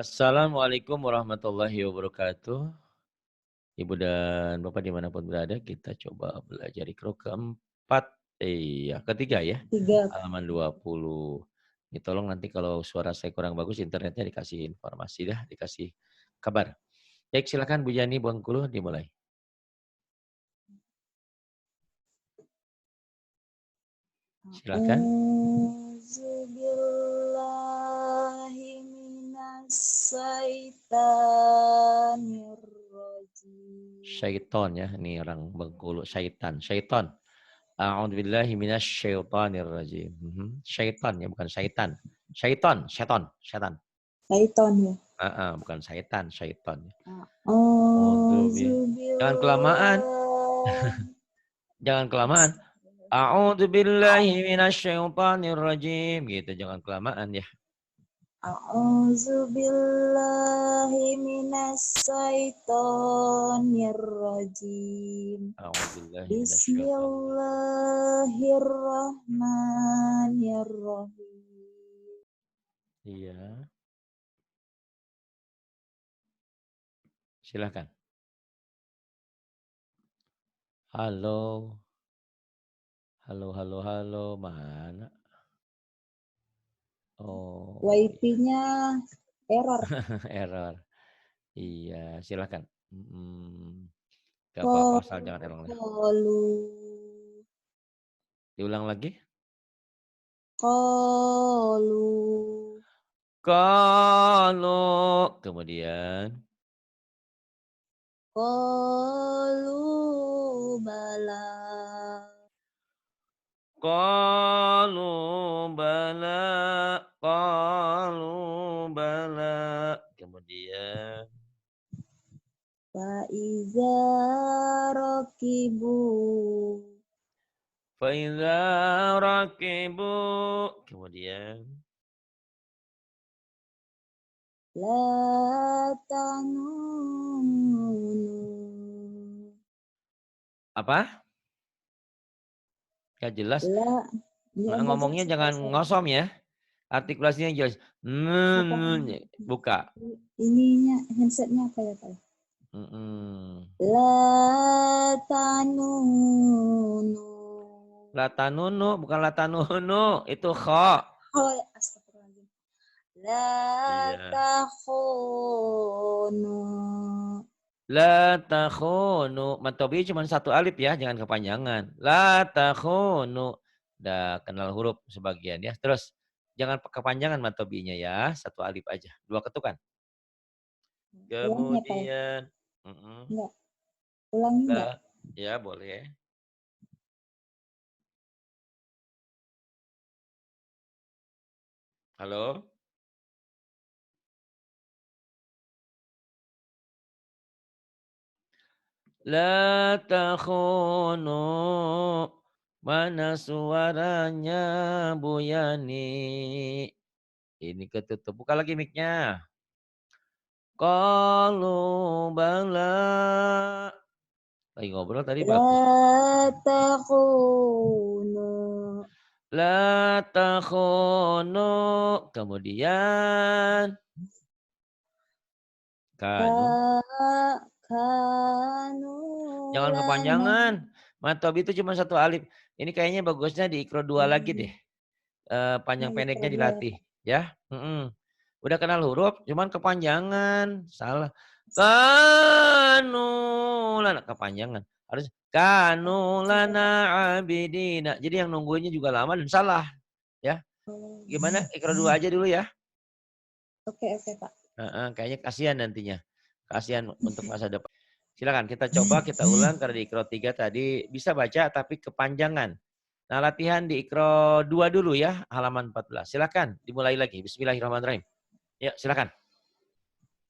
Assalamualaikum warahmatullahi wabarakatuh. Ibu dan Bapak dimanapun berada, kita coba belajar ikro keempat. Ketiga ya. Tiga. Halaman 20. Ini tolong nanti kalau suara saya kurang bagus, internetnya dikasih informasi dah, dikasih kabar. Baik, silakan Bu Yani Bengkulu dimulai. Silakan. A'udzubillahi minasyaitonirrajim. Syaiton ya, ini orang Bengkulu, syaitan. Syaiton. A'udzubillahi minasyaitonirrajim. Syaitan ya, bukan syaitan. Syaiton, setan, setan. Syaiton ya. Bukan syaitan, syaiton. Jangan kelamaan. A'udzubillahi. Jangan kelamaan. A'udzubillahi minasyaitonirrajim. Gitu, jangan kelamaan ya. A'udzubillahi minasyaitonirrajim. A'udzubillahi minasyaitonirrajim. Bismillahirrahmanirrahim. Iya. Silakan. Halo. Halo. Mana? Oh. Wifi-nya error. Error. Iya, silakan. Gak apa-apa, asal jangan error. Diulang lagi. Kalau kemudian Bala. qalu bala kemudian Faiza rakibu. faiza rakibu kemudian La tanunu. apa? Gak jelas. La. Enggak Ngomongnya jelas jangan bahasa. ngosom ya. Artikulasinya jelas. Apa? Buka. Ininya handsetnya apa ya Pak? La tanunu. Latanunu bukan latanunu, itu kha. Oh, astagfirullahaladzim. La Iya. takhunu. La takhunu. Matobi cuma satu alif ya, jangan kepanjangan. La takhunu. Udah kenal huruf sebagian ya. Terus jangan kepanjangan matobinya ya, satu alif aja. Dua ketukan. Ulangi ya Pak ya? Kemudian Enggak. Ulangi enggak? ya boleh. Halo? La takhunu. Mana suaranya Bu Yani? Ini ketutup. Buka lagi mic-nya. Qalu bala. Lagi ngobrol tadi bagus. La takhunu. La takhunu. Kemudian kanu. Kanu Jangan lana. kepanjangan. Matob itu cuma satu alif. Ini kayaknya bagusnya di ikro 2 lagi deh. Panjang pendeknya dilatih. Ya. Udah kenal huruf, cuman kepanjangan. Salah. Kanu lana kepanjangan. Harus kanu lana abidina. Jadi yang nungguinnya juga lama dan salah. Ya. Gimana? Ikro 2 aja dulu ya. Oke Pak. Kayaknya kasihan nantinya. Kasihan untuk masa depan. Silakan kita coba, kita ulang karena di ikro 3 tadi bisa baca tapi kepanjangan. Nah, latihan di ikro 2 dulu ya, halaman 14. Silakan, dimulai lagi. Bismillahirrahmanirrahim. Ya, silakan.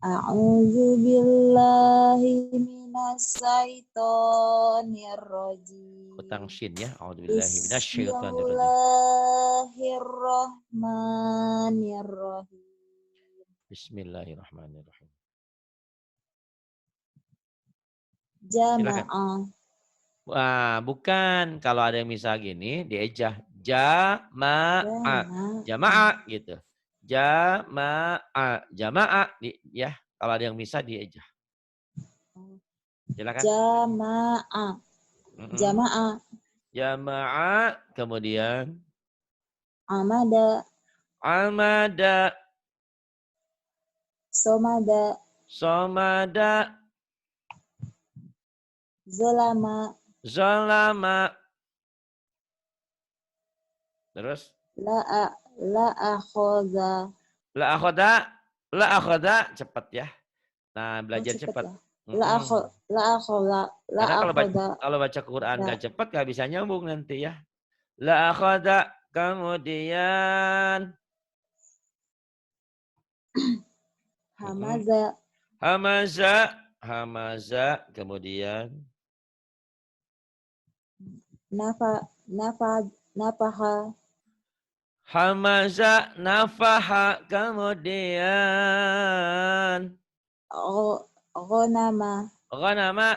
A'udzu billahi minasyaitonir rajim. Utang shin ya. A'udzubillahi minasyaitonirrajim. Bismillahirrahmanirrahim. Bismillahirrahmanirrahim. Jamaah. Wah, bukan. Kalau ada yang misal gini, diejah jamaah. Jamaah gitu. Jama'a. Jama'a ya. Kalau ada yang bisa diejah. Silakan. Jama'a. Jama'a. Jama'a. Kemudian. Amada. Amada. Somada. Somada. Zolama. Zalama. Terus. La'akhoza. La akhoda. La akhoda. Cepat ya. Nah, Oh, belajar cepet cepat. ya. La'akhoza. Karena La'akhoza. kalau baca Quran nggak cepat nggak bisa nyambung nanti ya. La akhoda. Kemudian. Hamaza. Hamaza. Hamaza. Kemudian. Nafaha. Hamaza. Nafaha. Kemudian. Ghanama. Ghanama.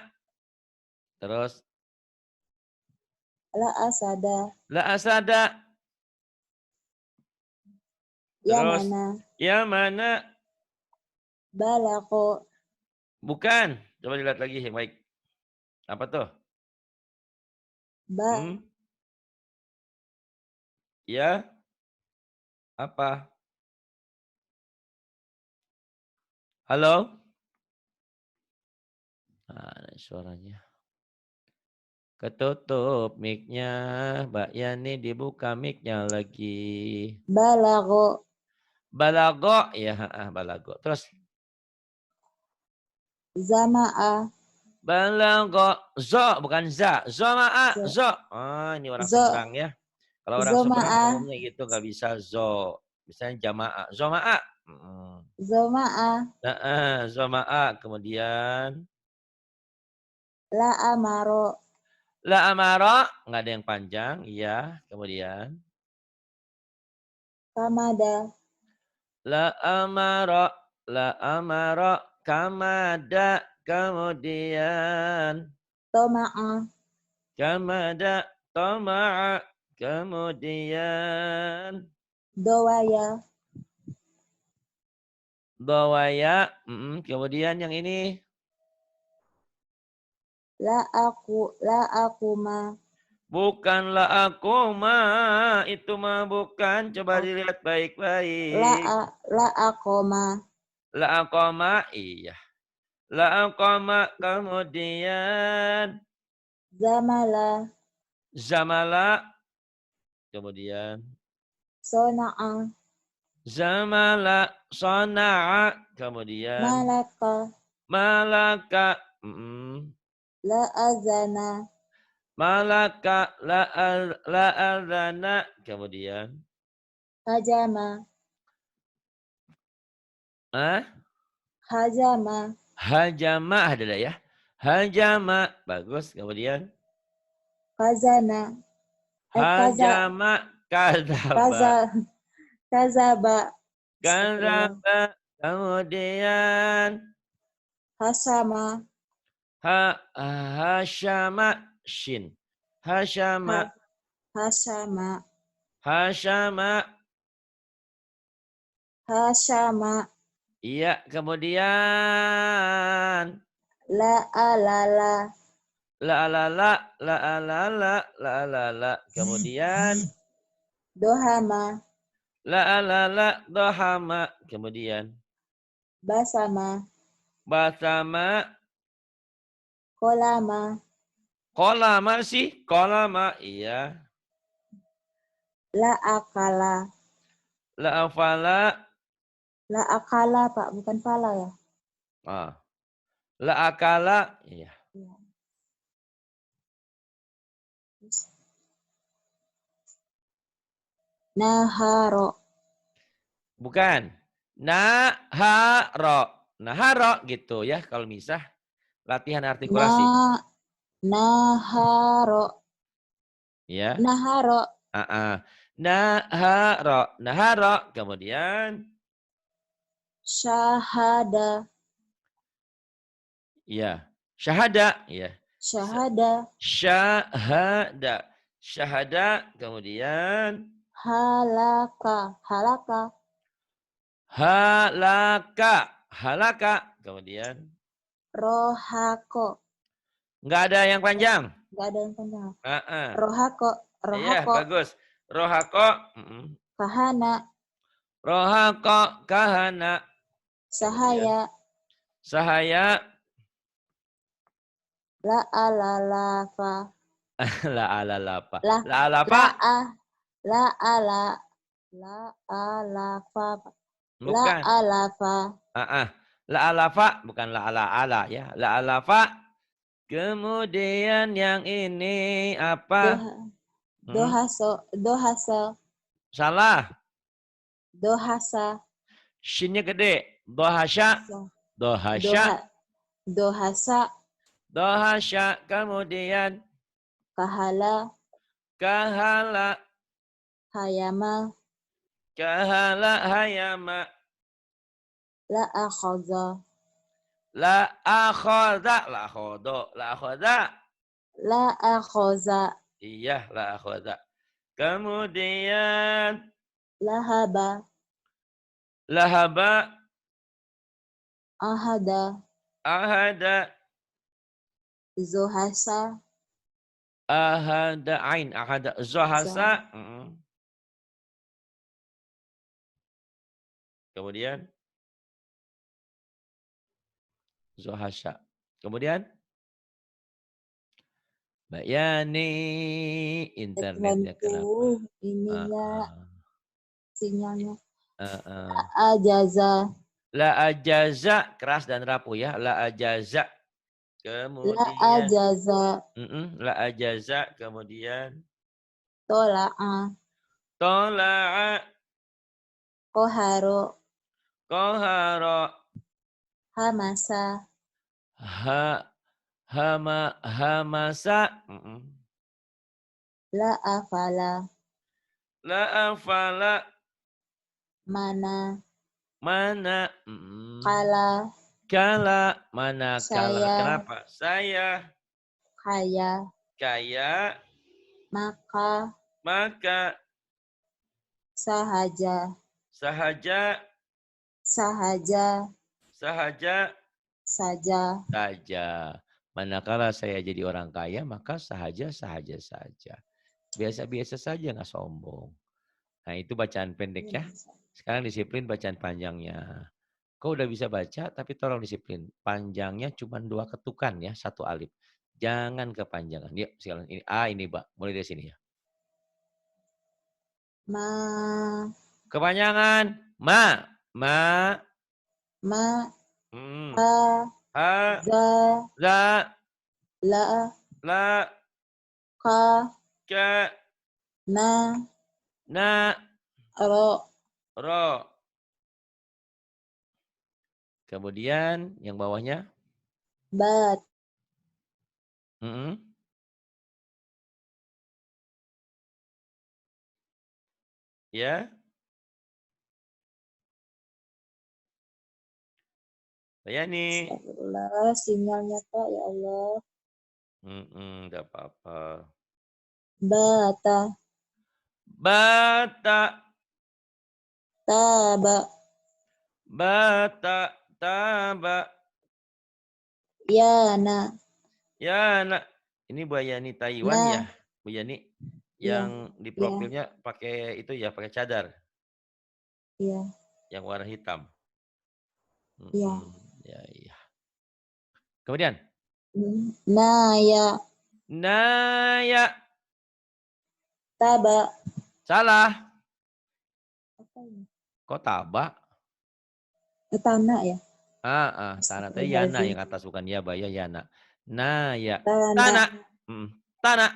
Terus. La'asada. La asada. Terus. Yamana. Yamana. Balako. Bukan. Coba dilihat lagi yang baik. Apa tuh? Ya. Apa? Halo? Nah, suaranya. Ketutup mic-nya. Mbak Yani dibuka mic-nya lagi. Balago. Balago. Ya, balago. Terus. Zama'a. Balago. Zo. Bukan za. Zoma'a. Zo. Oh, ini orang Seberang ya. Kalau orang Seberang Zoma'a. umumnya gitu. Nggak bisa zo. Misalnya jama'a. Zoma'a. Zoma'a. Zoma'a. Kemudian. La amaro. La amara. Nggak ada yang panjang. Iya. Kemudian. Kamada. La amara. La amara. Kamada. Kemudian. Toma'a. Kamada. Toma'a. Kemudian. Dowaya. Dawaya. Kemudian yang ini. La akuma. Bukanlah aku mah. Itu mah bukan. Coba dilihat baik-baik. La akoma. La akoma. Iya. La akoma. Kemudian. Zamala. Zamala. Kemudian. Sona'a. Zamala. Sona'a. Kemudian. Malaka. Malaka. La azana. Malaka. La azana. Kemudian. Hajama. Hajama. Hajama adalah ya. Hajama. Bagus. Kemudian. Kazana. Hajama. Kadzaba. Kazaba. Kadzaba. Kemudian. Hasama. Hasyama. Shin. Hasyama. Hasama. Hasyama. Hasama. Iya. Kemudian. La alala. La alala. La alala. La alala. Kemudian. Dohama. La alala. Dohama. Kemudian. Basama. Basama. Kolama. Kolama sih. Kolama. Iya. La akala. La afala. La akala, Pak, bukan pala ya. La akala. Iya. Naharo. Bukan. Naharo. Naharo gitu ya kalau misah. Latihan artikulasi. Naharo. Ya. Naharo. Naharo. Naharo. Kemudian. Syahada. Ya. Syahada. Ya. Syahada. Syahada. Syahada. Kemudian. Halaka. Halaka. Halaka. Halaka. Kemudian. Rohako. Nggak ada yang panjang. Nggak ada yang panjang. Heeh. Rohako. Iya, Rohako. bagus. Rohako. Kahana. Rohako kahana. Kemudian. Sahaya. Sahaya. La alalafa. La ala lapa. La La alapa. la a la ala la alafa. La Bukan. alafa. La alafa. Bukan la ala ala ya. La alafa. Kemudian yang ini apa? Dohaso. Dohasa. Salah. Dohasa. Shinnya gede. Dohasya. Dohasya. Dohasa. Dohasya. Kemudian. Kahala. Kahala. Hayama. Kahala hayama. La akhoza. La akhoda. La akhodo. La akhoda. La akhoza. Iya, la akhoda. Kemudian. Lahaba. Lahaba. Ahada. Ahada. Zuhasa. Ahada ain. Ahada. Zohasa. Kemudian. Zohasya. Kemudian. Mbak Yani. Internetnya kenapa? Ininya. Sinyalnya. La Ajaza. La ajaza. Keras dan rapuh ya. La ajaza. Kemudian. La ajaza. La ajaza. Kemudian. Tola'a. Tola'a. Koharo. Koharo. Hamasa. Hamasa. La afala. La afala. Mana. Mana. Kala. Kala. Mana kala. Saya. Kenapa? Saya. Kaya. Kaya. Maka. Maka. Sahaja. Sahaja. Sahaja. Sahaja. Saja. Saja. Manakala saya jadi orang kaya, maka sahaja saja. Biasa-biasa saja, nggak sombong. Nah, itu bacaan pendek ya. Sekarang disiplin bacaan panjangnya. Kau udah bisa baca, tapi tolong disiplin. Panjangnya cuma 2 ketukan ya, 1 alif. Jangan kepanjangan. Yuk, sekarang ini A ini, Mbak. Mulai dari sini ya. Ma. Kepanjangan. Ma. Ma. Ha. Za. Za. La. La. Ka. Ka. Na. Na. Ro. Ro. Kemudian yang bawahnya. Bat. Ya. Yani. Astagfirullah, sinyalnya Pak, ya Allah. Enggak apa-apa. Bata. Bata. Taba. Bata. Taba. Yana. Yana. Ini Bu Yani Taiwan ya, Bu Yani? Yang di profilnya pakai itu ya, pakai cadar. Iya. Yang warna hitam. Iya. Ya. Kemudian. Naya. Naya. Taba. Salah. Apa ini? Kok taba? Tanah ya? Tanah. Tadi Yana yang atas, bukan ya, Baya Yana. Naya. Tanah. Tanah.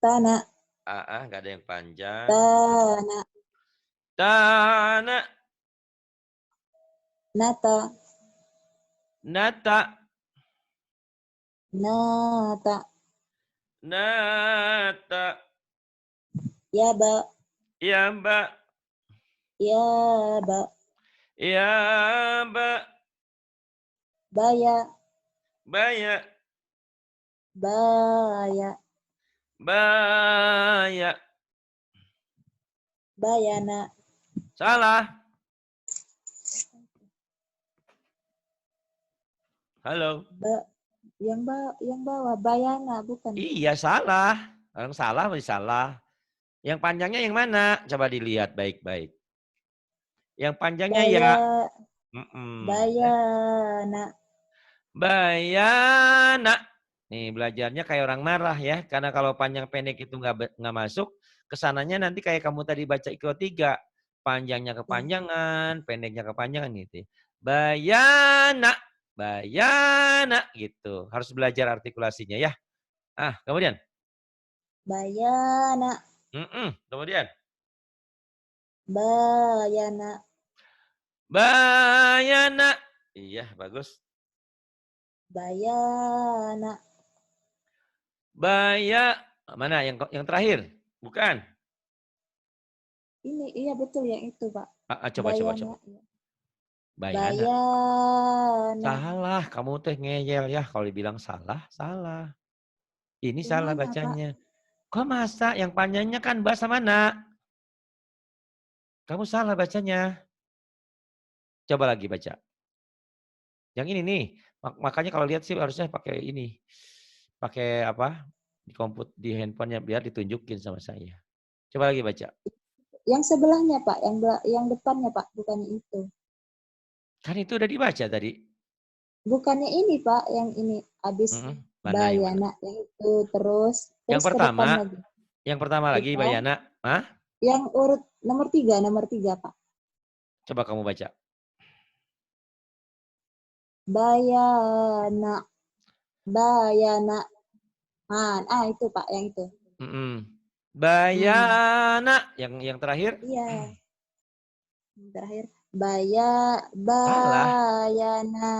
Tanah. Nggak ada yang panjang. Tanah. Tanah. Nata. Nata. Nata. Nata. Yaba. Yaba. Yaba. Yaba. Baya. Baya. Baya. Baya. Bayana. Salah. Halo. Yang bawah bayana bukan. Iya salah. Orang salah masih salah. Yang panjangnya yang mana? Coba dilihat baik-baik. Yang panjangnya ya. Baya, Ya. bayana. Bayana. Nih belajarnya kayak orang marah ya. Karena kalau panjang pendek itu nggak masuk, kesananya nanti kayak kamu tadi baca ikro 3. Panjangnya Ya. kepanjangan, pendeknya kepanjangan gitu. Bayana. Bayana gitu. Harus belajar artikulasinya ya. Kemudian. Bayana. Kemudian. Bayana. Bayana. Iya, bagus. Bayana. Mana yang terakhir? Bukan. Ini iya betul yang itu, Pak. Coba. Bayana. Bayana. Bayana. Salah, kamu teh ngeyel ya. Kalau dibilang salah, salah. Ini Yang salah mana, Pak? bacanya. Kok masa? Yang panjangnya kan bahasa mana? Kamu salah bacanya. Coba lagi baca. Yang ini nih. Makanya kalau lihat sih harusnya pakai ini. Pakai apa? Di handphonenya biar ditunjukin sama saya. Coba lagi baca. Yang sebelahnya, Pak. Yang depannya, Pak. Bukannya itu. Kan itu udah dibaca tadi. Bukannya ini, Pak. Yang ini. Habis Mana yang mana? bayana. Yang itu. Terus Yang ke depan pertama. lagi. Yang pertama lagi Kita. bayana. Yang urut nomor 3, Pak. Coba kamu baca. Bayana. Bayana. Itu, Pak. Yang itu. Bayana. Yang terakhir. Iya. Yang terakhir. Salah. Bayana.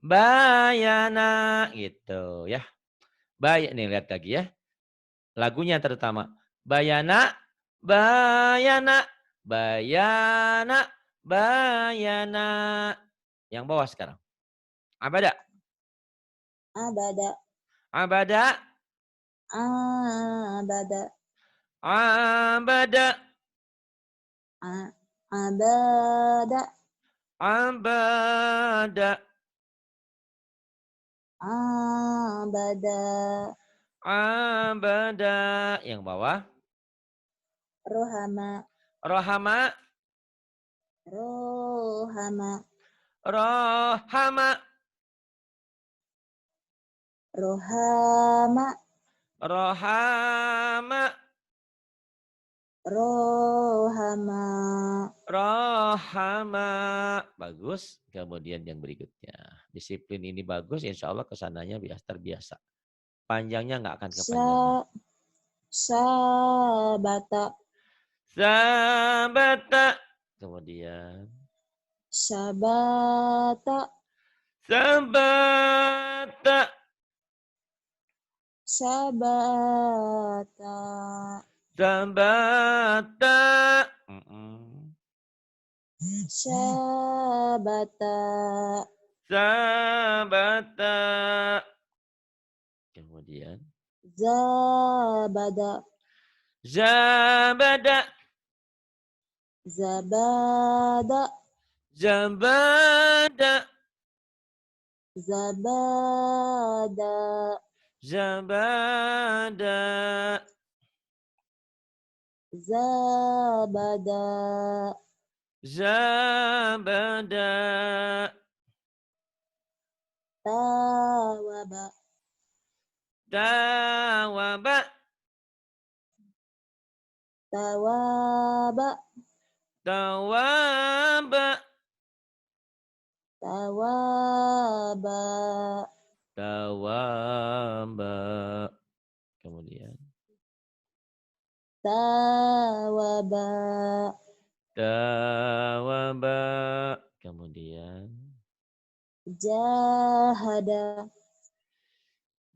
Bayana gitu ya. Nih lihat lagi ya. Lagunya terutama. Bayana, bayana, bayana, bayana. Yang bawah sekarang. Abada. Abada. Abada. Abada. Abada. Abada. Abada. Abada. Abada. Yang bawah. Rohama. Rohama. Rohama. Rohama. Rohama. Rohama. Rohama. Rohama. Bagus. Kemudian yang berikutnya. Disiplin ini bagus. Insya Allah kesananya terbiasa. Panjangnya nggak akan kepanjangan. Sabata. Sabata. Kemudian. Sabata. Sabata. Sabata. Sabata. Sabata. Sabata. Kemudian. Zabada. Zabada. Zabada. Zabada. Zabada. Zabada. Zabada. Zabada. Tawaba. Tawaba. Tawaba. Tawaba. Tawaba. Tawaba. Kemudian. Tawaba. Tawaba. Kemudian. Jahada.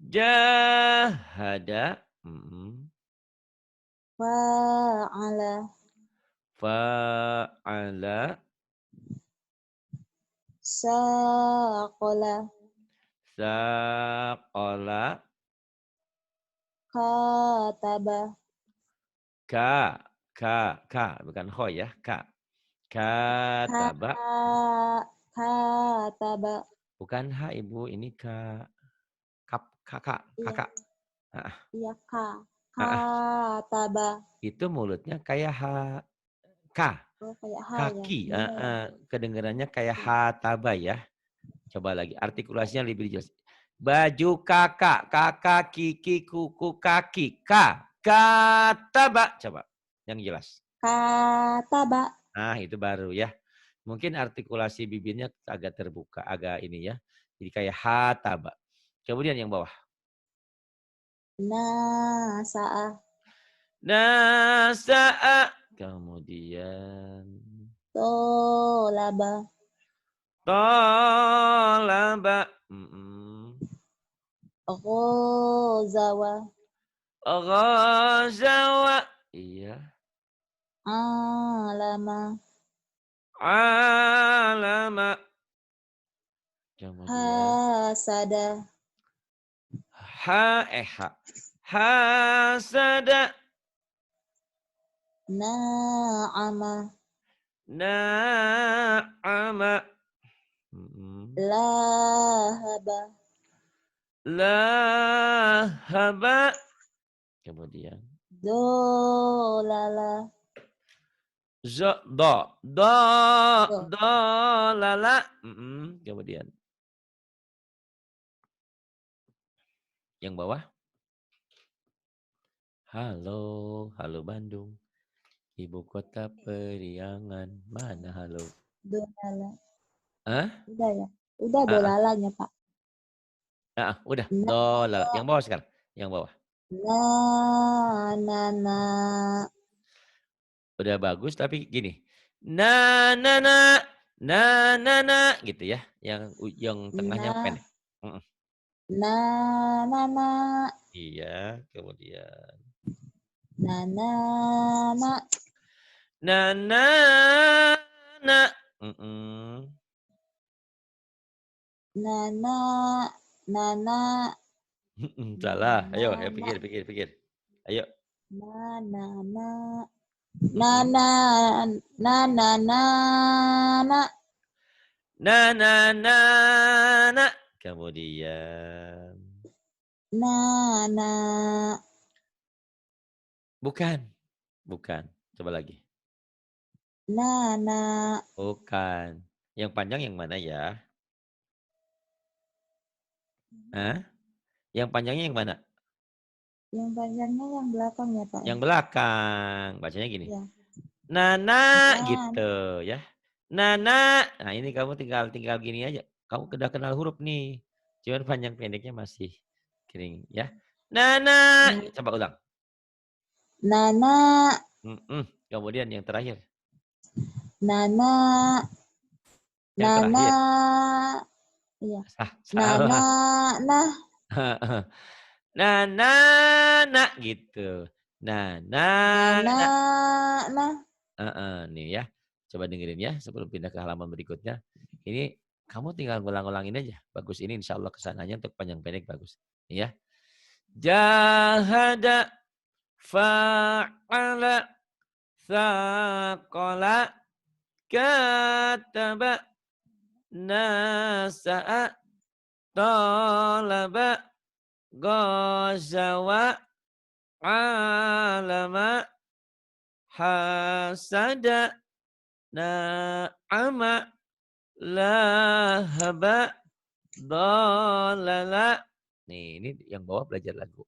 Jahada. Fa'ala. Fa'ala. Saqala. Saqala. Kataba. Bukan ho ya, Kataba. Kataba. Bukan H Ibu, ini K. Kakak, Iya, kakak. Heeh, iya heeh. kataba. Itu mulutnya kayak H. K. Oh, kayak H ya. Kaki. Benar. Kedengarannya kayak Iya. hataba ya. Coba lagi, artikulasinya lebih jelas. Baju kakak, kakak, kiki, kuku, kaki, kataba. Coba, yang jelas. Kataba. Nah, itu baru ya. Mungkin artikulasi bibirnya agak terbuka, agak ini ya. Jadi kayak hataba. Kemudian yang bawah. Nasa'a. Nasa'a. Kemudian. Tolaba. Tolaba. Ghazawa. Ghazawa. Iya. Alama. Alama. Kemudian. Hasada. Hasada. Na'ama. Na'ama. Lahaba. Lahaba. Kemudian. Dolala. Do. Do. Do. Lala. Kemudian. Yang bawah. Halo. Halo Bandung. Ibu kota periangan. Mana halo? Dolala. Hah? Udah ya? Udah Ah, ah. dolalanya, Pak. Udah. Na, Do. Lala. Yang bawah sekarang. Yang bawah. na. Udah bagus tapi gini. Na na na na na na gitu ya. Yang tengahnya Na, pendek. Mm-mm. na. Iya, kemudian Na. na na na. Mm-mm. Na. Salah. Ayo, pikir. Ayo. Na. Mm-mm. Na. Na. Kemudian Na. bukan. Coba lagi. Na. Bukan. Yang panjang yang mana ya? Hah? Yang panjangnya yang mana? Yang panjangnya yang belakang ya, Pak. Yang belakang. Bacanya gini. Ya. Nana Na. gitu ya. Nana. Nah, ini kamu tinggal gini aja. Kamu udah kenal huruf nih. Cuman panjang pendeknya masih kering ya. Nana. Coba ulang. Nana. Kemudian yang terakhir. Nana. Yang terakhir. Iya. Salah. Nah. Nana gitu. Nana. Nih ya. Coba dengerin ya sebelum pindah ke halaman berikutnya. Ini kamu tinggal ngulang-ngulangin aja. Bagus ini insya Allah kesananya untuk panjang pendek bagus. Ya. Jahada fa'ala thaqala kataba nasa'a talaba ghazawa alama hasada na'ama lahaba dolala. Nih, ini yang bawah belajar lagu.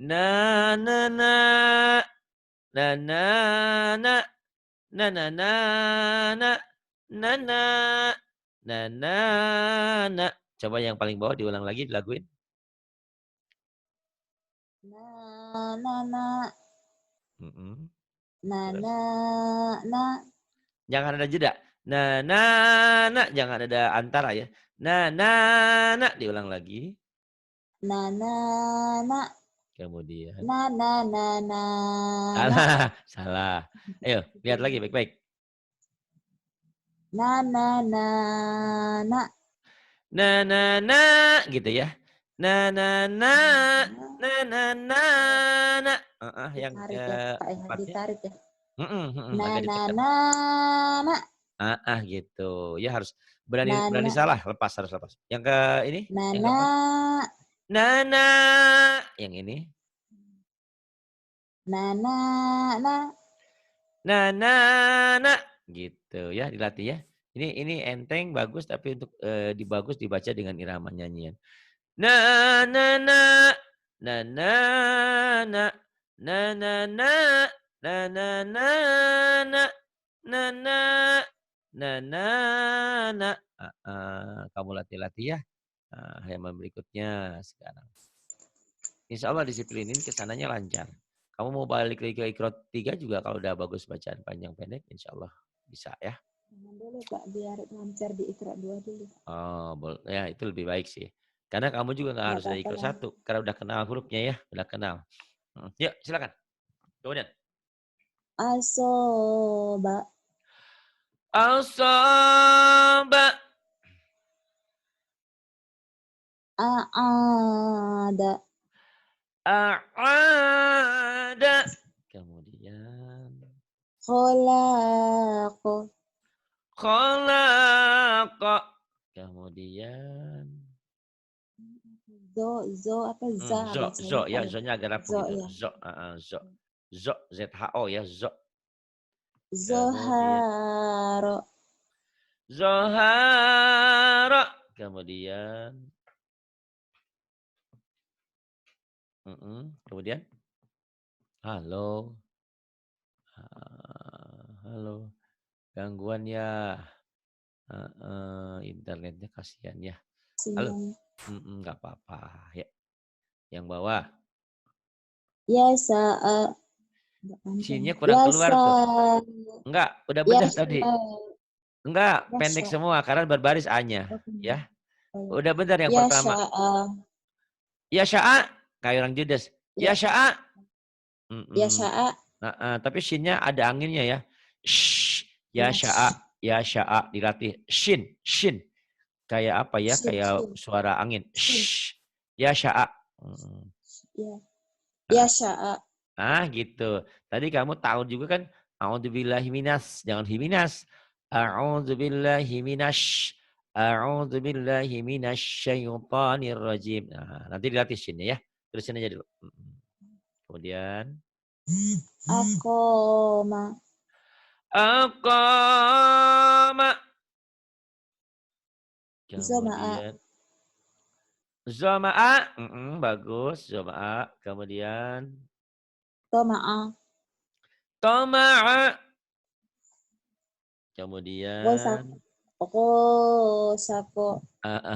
Na na na na na na na na na na na na. Coba yang paling bawah diulang lagi dilaguin. Na. Na. Jangan ada jeda. Jangan ada antara ya. Diulang lagi. Na. Kemudian. Na. Salah. Ayo, lihat lagi baik-baik. Na. Gitu ya. Na. Yang Tarik ya, Pak. keempatnya. Ditarik ya. Agak ditekan. Na. Gitu. Ya harus berani Nana. salah, harus lepas. Yang ke ini, yang Nana. keempat. Nana. Yang ini. Nana. Na. Nana. Gitu ya, dilatih ya. Ini enteng, bagus, tapi untuk bagus dibaca dengan irama nyanyian. Na na na na na na na na na na na na na na na na na na. Kamu latih-latih ya. Halaman berikutnya sekarang. Insya Allah disiplinin kesananya lancar. Kamu mau balik lagi ke Iqra 3 juga kalau udah bagus bacaan panjang pendek, insya Allah bisa ya. Jangan dulu Pak, biar lancar di Iqra 2 dulu. Oh, ya itu lebih baik sih. Karena kamu juga nggak Nggak harus dari apa-apa Iqra lah. 1, karena udah kenal hurufnya ya, udah kenal. Yuk, silakan. Kemudian. Asoba. Asaba. A'ada. A'ada. Kemudian. Kholaqo. Khalaqa. Kemudian. Zo apa za Zo bacanya ya, Pak ya? zo-nya agak rapuh Zo gitu. ya. Zo. Zo, Z-H-O ya, zo. Kemudian. Zoharo. Zohara. Kemudian. Kemudian. Halo. Halo. Gangguan ya. Internetnya kasihan ya. Halo. Sinyal. Nggak apa-apa. Ya. Yang bawah. Ya sa'a. Sinnya kurang Ya keluar sa. tuh. Enggak, udah Ya benar tadi. sa. Enggak, Ya pendek sa. semua karena berbaris A-nya. Ya. Udah benar yang Ya pertama. sa'a. Ya sya'a. Kayak orang Judas. Ya Ya. sya'a. Ya sa'a. Tapi shinnya ada anginnya ya. Shh. Ya Ya. sya'a. Ya sya'a. Dilatih. Shin. Kayak apa ya? Shin. Kayak suara angin. Shin. Shh. Ya sya'a. Ya. Ya sya'a. Gitu. Tadi kamu tahu juga kan. A'udzubillahi minas. Jangan himinas. A'udzubillahi minasy. A'udzubillahi minasyaitonir rajim. Nah, nanti dilatih shinnya ya. Terusin aja dulu. Kemudian. Aqoma. Aqama. Zama'a. Kemudian. Zama'a. Bagus. Zama'a. Kemudian. Toma'a. Toma'a. Gosak. Kemudian. Gosako.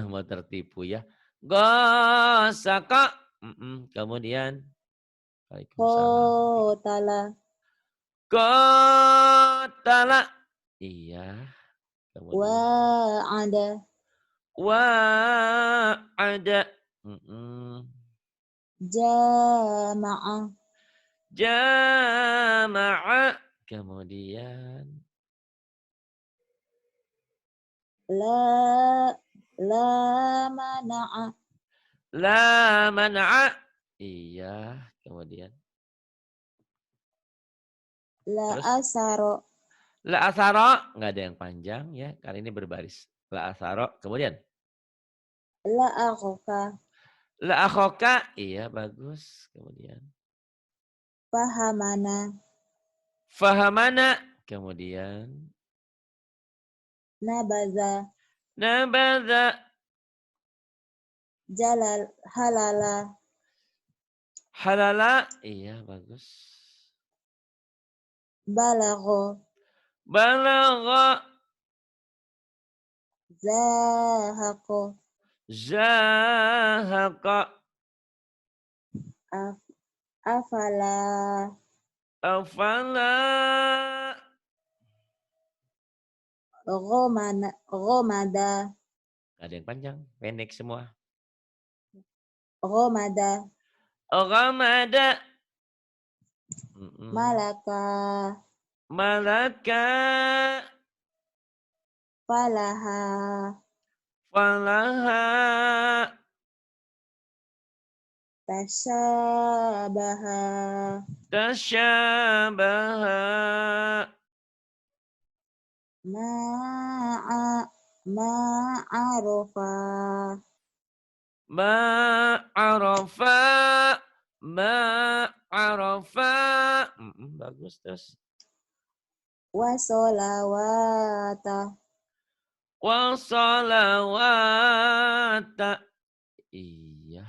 Mau tertipu ya. Gosaka. Kemudian. Waalaikumsalam. Kotala. Kotala. Iya. Kemudian. Wa'ada. Wa'ada. Jama'a. Jama'a. Kemudian. La mana'a. La mana'a. Iya. Kemudian. La Terus. asaro. La asaro. Nggak ada yang panjang ya. Kali ini berbaris. La asaro. Kemudian. La akhoka. La akhoka. Iya bagus. Kemudian. Fahamana. Fahamana. Kemudian. Nabaza. Nabadha. Jalal. Halala. Halala. Iya bagus. Balagho. Balagha. Zahako. Zahaqa. Afala. Afala. Gomada. Ada yang panjang, pendek semua. Gomada. Ghamada. Malaka. Malaka. Falaha. Falaha. Tasyabaha. Tasyabaha. Ma'a ma'arofa. Ma'arafa. Ma'arafa. Bagus terus. Wasolawata. Wassalawata. Iya.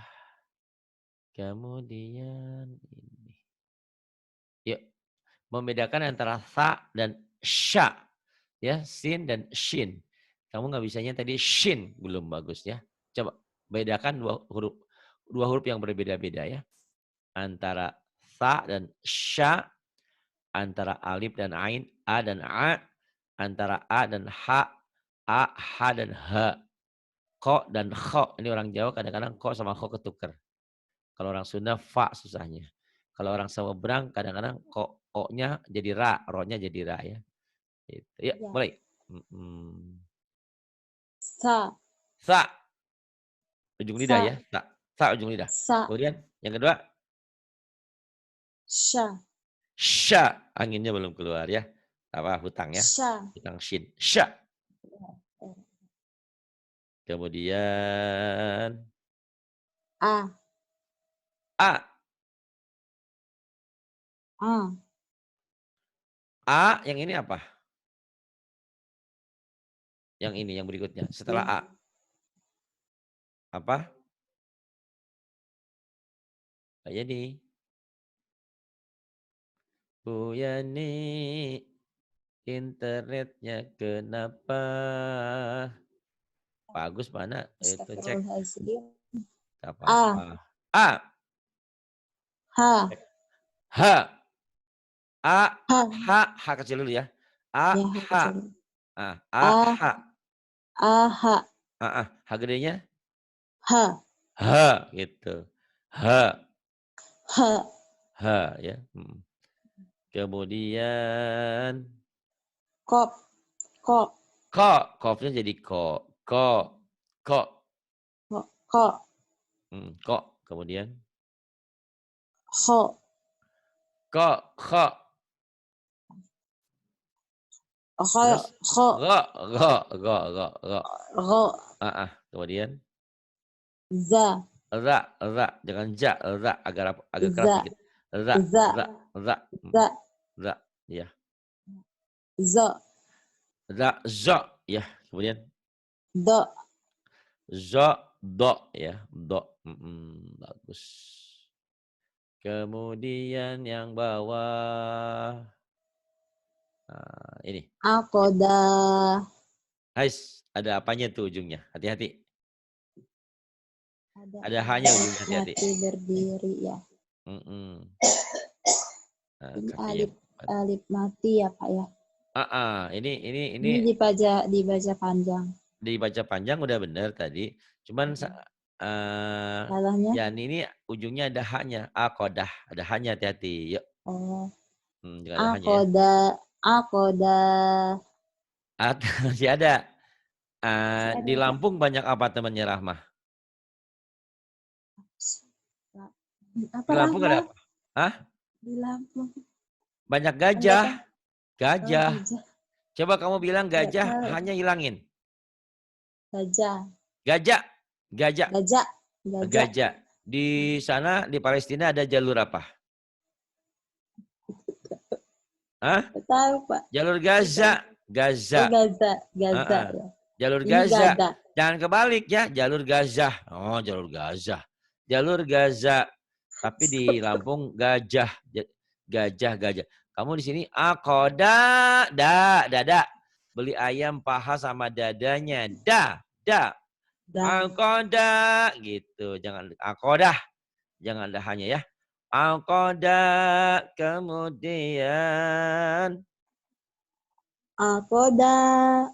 Kemudian ini. Yuk. Membedakan antara sa dan sya. Ya, sin dan shin. Kamu nggak bisanya tadi shin. Belum bagus ya. Coba bedakan dua huruf yang berbeda-beda ya. Antara sa dan sya. Antara alif dan ain. A dan a. Antara a dan ha. A, ha dan ha. Ko dan kho. Ini orang Jawa kadang-kadang ko sama kho ketuker. Kalau orang Sunda fa susahnya. Kalau orang Seberang kadang-kadang o-nya jadi ra, ro-nya jadi ra ya. Gitu. Ya, Ya. mulai. Sa. Sa. Ujung lidah Sa. ya. Sa. Sa ujung lidah. Sa. Kemudian yang kedua. Sya. Sya. Anginnya belum keluar ya. Apa hutang ya. Sya. Hutang shin. Sya. Kemudian. A. A. A. A yang ini apa? Yang ini yang berikutnya. Setelah A. Apa? Pak Yani. Bu Yani. Internetnya kenapa? Bagus mana? Itu cek. Astagfirullahaladzim. Gak A. apa-apa. A. H. H. A. H. H. H kecil dulu ya. A. Ya, H H. kecil. A. A. H. A. H. H gedenya. H. H gitu. H. H. H ya. Kemudian. Kop. Kop. Ko. Kopnya jadi ko. Ko. Ko. Kok. Ko. Kemudian. Kho. Ko. Kho. Kho. Terus. Kho. Go. Go. Go. Go. Go. Ro. Kemudian. Za. Ra. Ra. Jangan ja. Ra. Agak keras Za. dikit. Ra. Za. Ra. Ra. Za. Ra. Ya. Zo. Ra. Zo. Ya. Kemudian. Do. Zo. Do. Ya. Do. Bagus. Kemudian yang bawah. Ini. Akoda. Hais. Ada apanya tuh ujungnya? Hati-hati. Ada Ada hanya ujungnya. Hati-hati. mati berdiri ya. Ini alif mati ya Pak ya. Ini dibaca panjang. Dibaca panjang udah bener tadi. Cuman salahnya. Ya ini ujungnya ada haknya. Akodah. Ada haknya, hati-hati. Yuk. Oh. Ada haknya ya. Akoda. Masih ada. Di Lampung banyak apa temannya Rahmah? Apa di Lampung ada apa? Hah? Di Lampung. Banyak gajah. Gajah. Coba kamu bilang gajah, hanya hilangin. Gajah. Gajah. Gajah. Gajah. Gajah. Di sana di Palestina ada jalur apa? Hah? Tahu Pak. Jalur Gaza. Gaza. Gaza. Gaza. Jalur Gaza. Jangan kebalik ya, jalur Gaza. Oh, jalur Gaza. Jalur Gaza. Tapi di Lampung gajah. Gajah. Kamu di sini akoda, dada. Beli ayam paha sama dadanya. Da. Akoda gitu. Jangan akodah. Jangan ada hanya ya. Akoda kemudian. Akoda.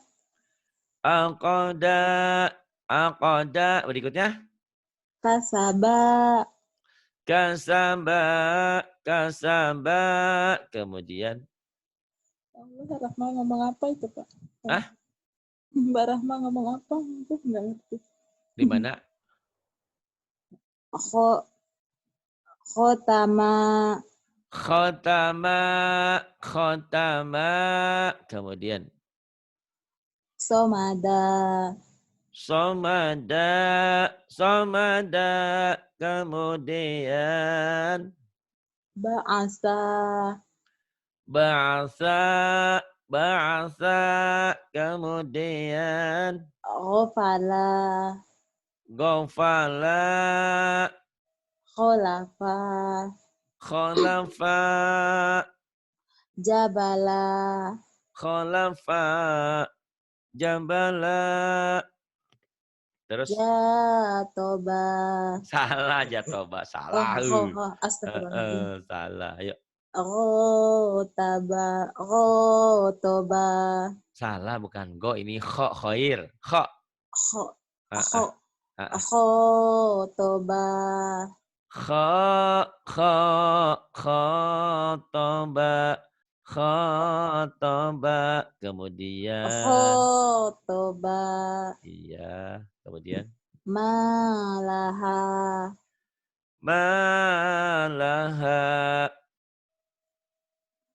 Berikutnya. Kasaba. Kemudian. Mbak Rahma ngomong apa itu Pak? Hah? Mbak Rahma ngomong apa? Aku nggak ngerti. Di mana? Khotama. Kemudian. Somada. Somada. Somada. Kemudian Ba'asa. ba'asa. Ba'asa. Kemudian Ghafala. ghafala. Kholafa. Khalafa. Jabala. Khalafa. Jambala. Terus Jatoba. salah jatoba, Oh, salah. astagfirullahaladzim. Salah. Ayo. Rotaba. Rotoba. Salah bukan go ini kho khair. Kho. Kho. Ah, Kho. ah, ah, ah. Khotoba. Kho kho khotoba. Khotoba. Kemudian Khotoba. iya, kemudian Malaha. malaha.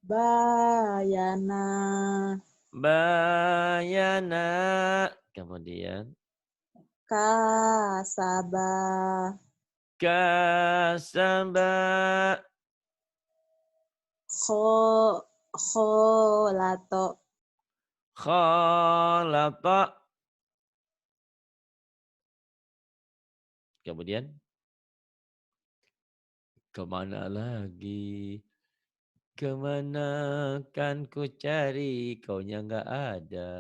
Bayana. Bayana. Kemudian Kasaba. kasaba. Kholato. Khalata. Kemudian kemana lagi? Kemana kan ku cari kaunya nggak ada.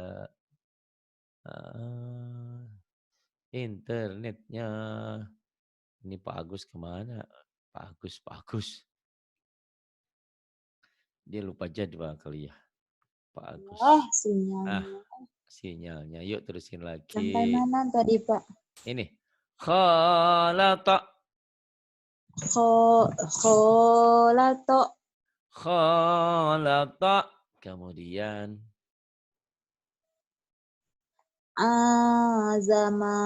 Ah, internetnya. Ini Pak Agus kemana? Pak Agus. Dia lupa jadwal kali ya. Pak Agus. Ah, Sinyalnya. sinyalnya. Yuk terusin Sampai lagi. mana tadi, Pak? Ini. Khalata. Kholato. Khalata. Kemudian Azama.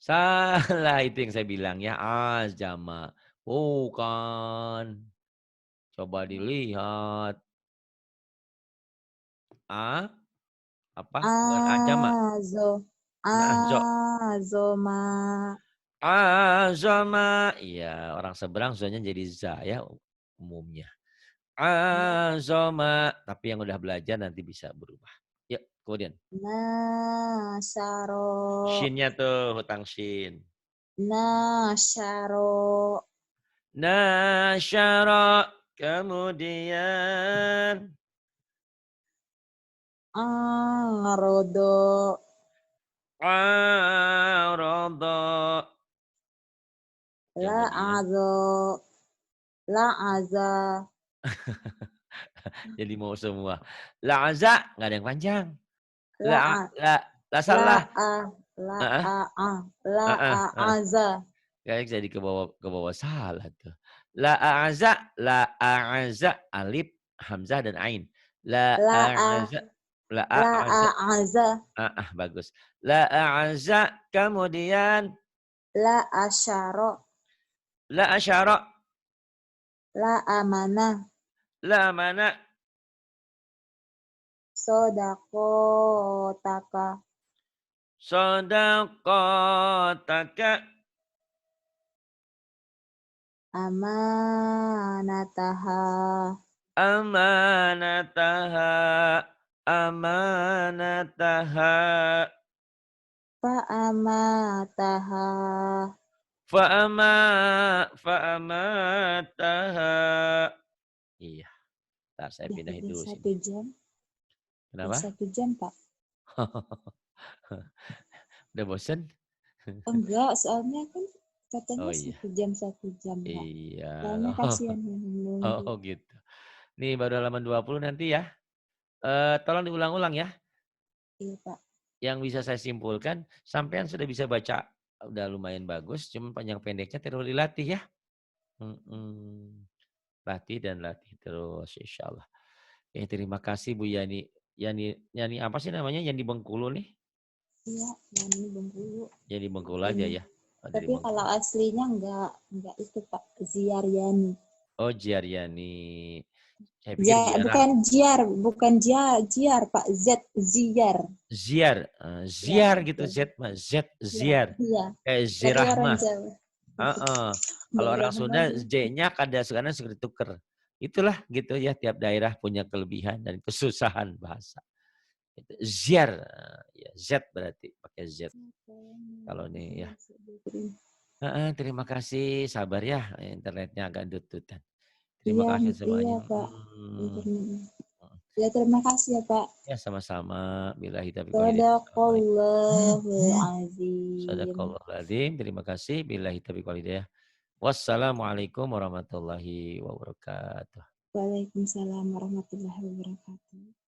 salah itu yang saya bilang ya. Azama. Bukan. Coba dilihat. Apa? Bukan ajama. Nazo. Azoma. Azama. Iya, orang seberang soalnya jadi za ya umumnya. Azama. Tapi yang udah belajar nanti bisa berubah. Yuk, kemudian. Nasyaro. Shinnya tuh, hutang shin. Nasyaro. Nasyara. Kemudian. Arodo. Arada. Kemudian. La'aza. Jadi mau semua. La'aza. Nggak ada yang panjang. La'a. La salah. La'aza. Kayak jadi ke bawah salah tuh. La a'aza alif hamzah dan ain. La a'aza. Bagus. La a'aza kemudian La asyara. la asyara. La amana. La mana. Sodakotaka. Sadaqataka. Amanataha. Amanataha. Fa'amataha. Fa'amataha. Iya. Ntar saya pindahin dulu sini. 1 jam. Kenapa? 1 jam, Pak. Udah bosen? Enggak, soalnya kan katanya Oh iya. 1 jam, Pak. Iya. Soalnya kasihan yang nunggu. Oh gitu. Nih baru halaman 20 nanti ya. Tolong diulang-ulang ya. Iya, Pak. Yang bisa saya simpulkan, sampean sudah bisa baca, udah lumayan bagus, cuma panjang pendeknya terus dilatih ya. Latih dan latih terus, insya Allah. Terima kasih Bu Yani. Yani apa sih namanya? Yang di Bengkulu nih? Iya, yang ini Bengkulu. Yang di Bengkulu aja ya. Tapi kalau aslinya enggak itu Pak, Ziaryani. Oh, Jiaryani. Saya pikir ziarah. Bukan jiar, Pak. Ziar. Ziar. Ya, Ziar gitu, oke. Z mah. Z, Ya, ziar. iya. Kayak Dari orang zirahmah. Jawa. Heeh. Kalau Daerah orang mana? Sunda J-nya kadang-kadang suka ditukar. Itulah gitu ya, tiap daerah punya kelebihan dan kesusahan bahasa. Itu ziar, ya Z berarti pakai Z. Kalau nih ya. Heeh, terima kasih, sabar ya, internetnya agak dututan. Terima Iya, kasih iya, semuanya. Pak. Internetnya. Ya, terima kasih ya, Pak. Ya sama-sama. Billahi taufiq wal hidayah. Assalamualaikum. Sadaqallahul azim. Sadaqallahul terima kasih. Billahi taufiq wal hidayah. Wassalamualaikum warahmatullahi wabarakatuh. Waalaikumsalam warahmatullahi wabarakatuh.